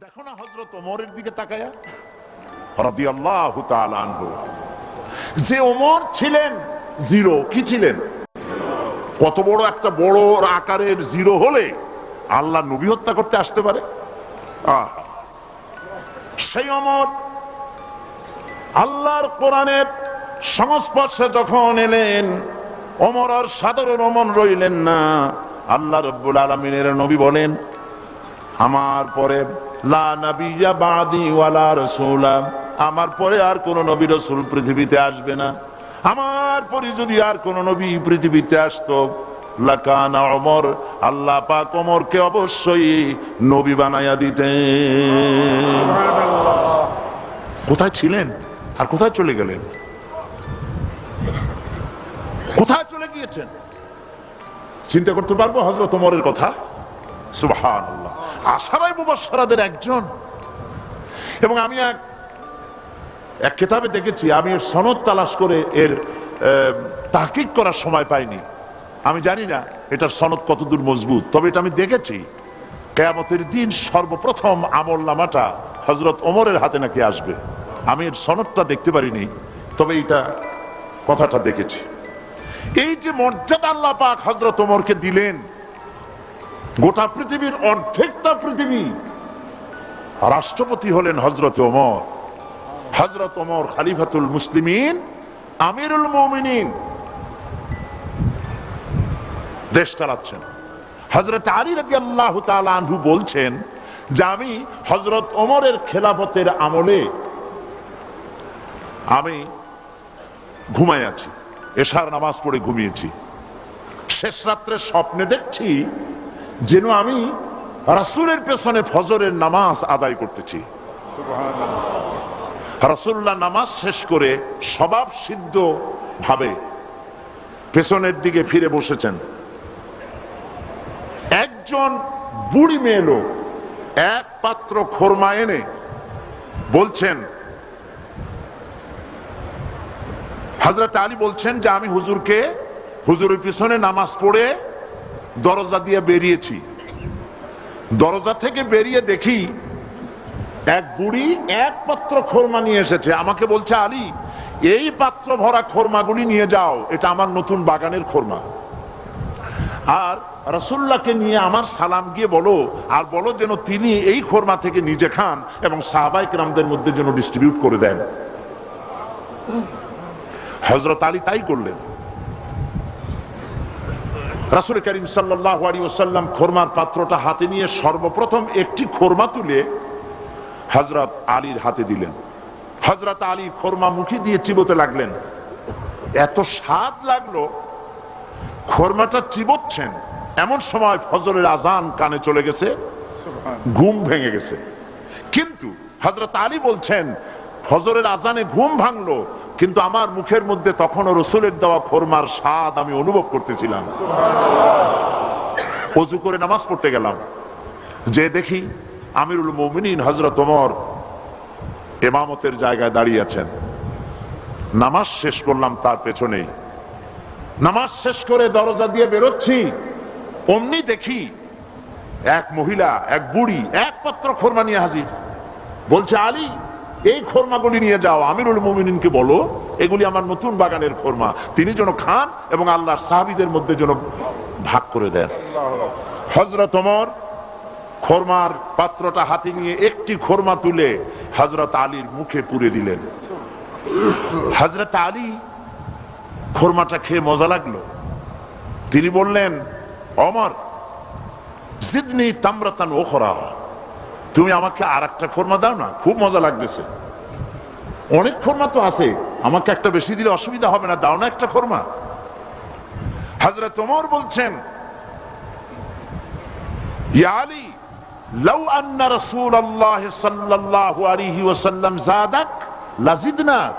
দেখো না হযরত ওমরের দিকে তাকায়া রাদিয়াল্লাহু তাআলা আনহু, যে ওমর ছিলেন জিরো, কি ছিলেন? কত বড় একটা বড় আকারের জিরো হলে আল্লাহ নবী হত্যা করতে আসতে পারে? সেই ওমর আল্লাহর কোরআনের সংস্পর্শে যখন এলেন, ওমর আর সাধারণ ওমর রইলেন না। আল্লাহ রাব্বুল আলামিনের নবী বলেন, আমার পরে লা নাবিয়্যা বাদি ওয়ালা রাসূলা, আমার পরে আর কোন নবী রাসূল পৃথিবীতে আসবে না। আমার পরে যদি আর কোন নবী পৃথিবীতে আসতো, লাকানা ওমর, আল্লাহ পাক ওমরকে অবশ্যই নবী বানায়া দিতেন। কোথায় ছিলেন আর কোথায় চলে গেলেন? কোথায় চলে গিয়েছেন? চিন্তা করতে পারবো হযরত ওমরের কথা? সুবহানাল্লাহ, আশারায়ে মুবাশশারাদের একজন। এবং আমি এক কিতাবে দেখেছি, আমি এর সনদ তালাশ করে এর তাহকিক করার সময় পাইনি। আমি জানি না এটার সনদ কতদূর মজবুত, তবে এটা আমি দেখেছি কিয়ামতের দিন সর্বপ্রথম আমলনামাটা হযরত ওমরের হাতে নাকি আসবে। আমি এর সনদটা দেখতে পারিনি, তবে এটা কথাটা দেখেছি। এই যে মর্যাদা আল্লাহ পাক হযরত ওমরকে দিলেন, গোটা পৃথিবীর অর্ধেকটা পৃথিবী রাষ্ট্রপতি হলেন হযরত ওমর। হযরত ওমর খলিফাতুল মুসলিমিন, আমিরুল মুমিনিন, দেশ চালাচ্ছেন। হযরত আলী রাদিয়াল্লাহু তাআলা আনহু বলছেন যে আমি হযরত ওমরের খেলাফতের আমলে আমি ঘুমায় আছি, এশার নামাজ পড়ে ঘুমিয়েছি। শেষ রাত্রে স্বপ্নে দেখছি যেন আমি রাসূলের পেছনে ফজরের নামাজ আদায় করতেছি। রাসূলুল্লাহ নামাজ শেষ করে স্বভাব সিদ্ধ ভাবে পেছনের দিকে ফিরে বসেছেন। একজন বুড়ি মেয়ে লোক এক পাত্র খোরমা এনে বলছেন, হযরত আলী বলছেন যে আমি হুজুরের পিছনে নামাজ পড়ে দরজা দিয়ে বেরিয়েছি। দরজা থেকে বেরিয়ে দেখি এক বুড়ি এক পাত্র খোরমা নিয়ে এসেছে। আমাকে বলছে, আলী, এই পাত্র ভরা খোরমাগুলি নিয়ে যাও, এটা আমার নতুন বাগানের খোরমা। আর রাসূলুল্লাহকে নিয়ে আমার সালাম গিয়ে বলো, আর বলো যেন তিনি এই খোরমা থেকে নিজে খান এবং সাহাবায়ে কেরামদের মধ্যে যেন ডিস্ট্রিবিউট করে দেন। হযরত আলী তাই করলেন। রাসূল করিম সাল্লাল্লাহু আলাইহি ওয়াসাল্লাম খোরমার পাত্রটা হাতে নিয়ে সর্বপ্রথম একটি খোরমা তুলে হযরত আলীর হাতে দিলেন। হযরত আলী খোরমা মুখে দিয়ে চিবোতে লাগলেন। এত স্বাদ লাগলো, খোরমাটা চিবোচ্ছেন, এমন সময় ফজরের আজান কানে চলে গেছে, ঘুম ভেঙে গেছে। কিন্তু হযরত আলী বলছেন, ফজরের আজানে ঘুম ভাঙলো, কিন্তু আমার মুখের মধ্যে তখনও রাসূলের দেওয়া খোরমার স্বাদ আমি অনুভব করতেছিলাম। ওযু করে নামাজ পড়তে গেলাম, যে দেখি আমিরুল মুমিনিন হযরত ওমর ইমামতের জায়গায় দাঁড়িয়ে আছেন। নামাজ শেষ করলাম তার পেছনেই। নামাজ শেষ করে দরজা দিয়ে বেরোচ্ছি, অমনি দেখি এক মহিলা, এক বুড়ি এক পাত্র খোরমা নিয়ে হাজির। বলছে, আলী, এই খোরমাগুলি নিয়ে যাও, আমিরুল মুমিনিনকে বলো এগুলি আমার নতুন বাগানের খোরমা, তিনি যেন খান এবং আল্লাহর সাহাবীদের মধ্যে যেন ভাগ করে দেন। হযরত ওমর খোরমার পাত্রটা হাতে নিয়ে একটি খোরমা তুলে হযরত আলীর মুখে পুরে দিলেন। হযরত আলী খোরমাটা খেয়ে মজা লাগলো। তিনি বললেন, ওমর, জিদনি তামরাতান উখরা, তুমি আমাকে আর একটা খোরমা দাও না, খুব মজা লাগতেছে। অনেক খোরমা তো আছে, আমাকে একটা বেশি দিলে অসুবিধা হবে না, দাও না একটা খোরমা। হযরত ওমর বলছেন, ইয়া আলী, লাউ আন্না রাসূলুল্লাহ সাল্লাল্লাহু আলাইহি ওয়াসাল্লাম যাদাক লাজিদনাক।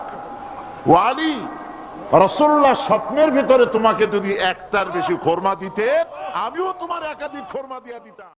ও আলী, রাসূলুল্লাহ স্বপ্নের ভিতরে তোমাকে যদি একটার বেশি খোরমা দিতে, আমিও তোমার একাধিক খোরমা দিয়া দিতাম।